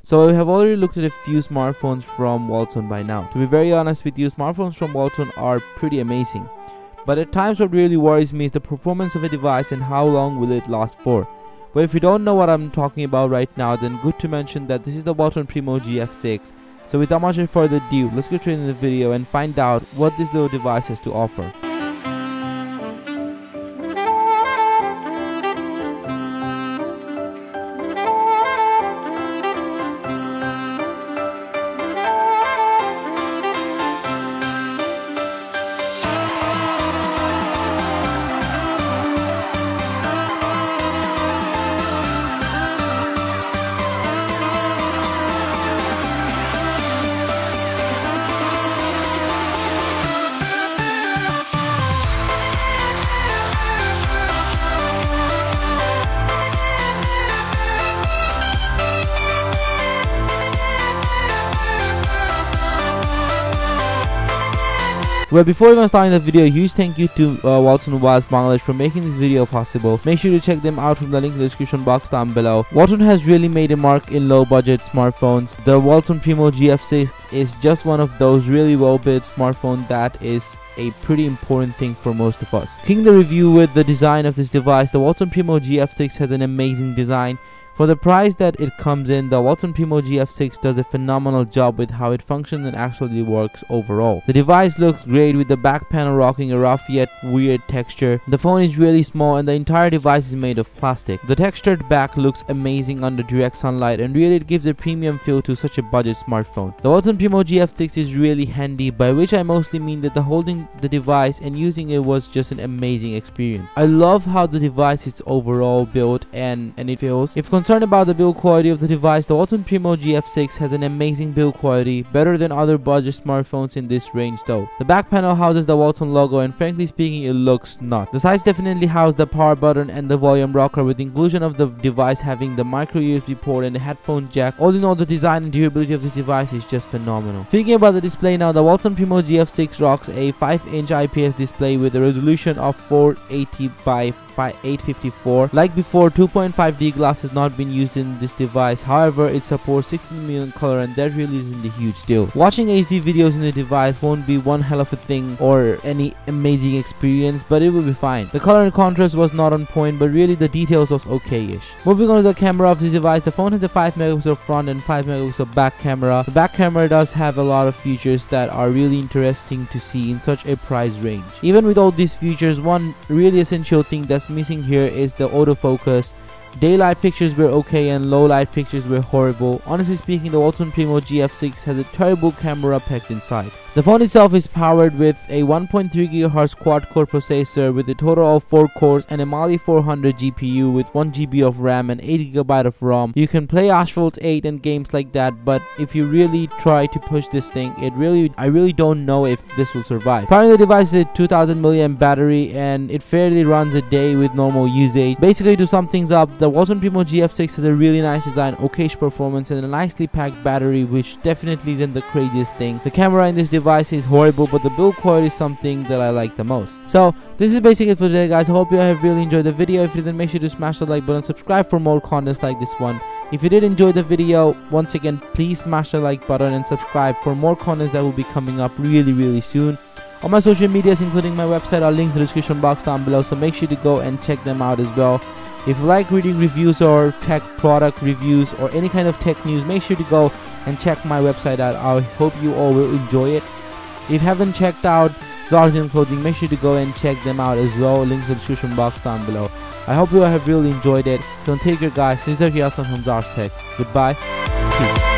So I have already looked at a few smartphones from Walton by now. To be very honest with you, smartphones from Walton are pretty amazing. But at times what really worries me is the performance of a device and how long will it last for. But if you don't know what I'm talking about right now, then good to mention that this is the Walton Primo GF6. So without much further ado, let's go straight into the video and find out what this little device has to offer. Well, before even starting the video, huge thank you to Walton Mobiles Bangladesh for making this video possible. Make sure to check them out from the link in the description box down below. Walton has really made a mark in low budget smartphones. The Walton Primo GF6 is just one of those really well built smartphones that is a pretty important thing for most of us. Kicking the review with the design of this device, the Walton Primo GF6 has an amazing design. For the price that it comes in, the Walton Primo GF6 does a phenomenal job with how it functions and actually works overall. The device looks great with the back panel rocking a rough yet weird texture. The phone is really small and the entire device is made of plastic. The textured back looks amazing under direct sunlight and really it gives a premium feel to such a budget smartphone. The Walton Primo GF6 is really handy, by which I mostly mean that the holding the device and using it was just an amazing experience. I love how the device is overall built and it feels. If concerned about the build quality of the device, the Walton Primo GF6 has an amazing build quality, better than other budget smartphones in this range though. The back panel houses the Walton logo and frankly speaking it looks nuts. The sides definitely house the power button and the volume rocker, with the inclusion of the device having the micro USB port and the headphone jack. All in all, the design and durability of this device is just phenomenal. Speaking about the display now, the Walton Primo GF6 rocks a 5-inch IPS display with a resolution of 480 by 854. Like before, 2.5D glass has not been used in this device. However, it supports 16 million color and that really isn't a huge deal. Watching HD videos in the device won't be one hell of a thing or any amazing experience, but it will be fine. The color and contrast was not on point, but really the details was okayish. Moving on to the camera of this device, the phone has a 5 megapixel front and 5 megapixel back camera. The back camera does have a lot of features that are really interesting to see in such a price range. Even with all these features, one really essential thing that's missing here is the autofocus. Daylight pictures were okay and low light pictures were horrible. Honestly speaking, the Walton Primo GF6 has a terrible camera packed inside. The phone itself is powered with a 1.3 GHz quad-core processor with a total of 4 cores and a Mali 400 GPU with 1 GB of RAM and 8 GB of ROM. You can play Asphalt 8 and games like that, but if you really try to push this thing, I really don't know if this will survive. Currently the device is a 2000 mAh battery and it fairly runs a day with normal usage. Basically, to sum things up, the Walton Primo GF6 has a really nice design, okayish performance and a nicely packed battery, which definitely isn't the craziest thing. The camera in this device is horrible, but the build quality is something that I like the most. So this is basically it for today, guys. I hope you have really enjoyed the video. If you did, make sure to smash the like button, subscribe for more contents like this one. If you did enjoy the video, once again please smash the like button and subscribe for more contents that will be coming up really soon. All my social medias including my website are linked in the description box down below, so make sure to go and check them out as well. If you like reading reviews or tech product reviews or any kind of tech news, make sure to go and check my website out. I hope you all will enjoy it. If you haven't checked out Zarzian clothing, make sure to go and check them out as well. Link in the description box down below. I hope you all have really enjoyed it. Don't take care, guys. This is Zarzian from Zars Tech. Goodbye. Peace.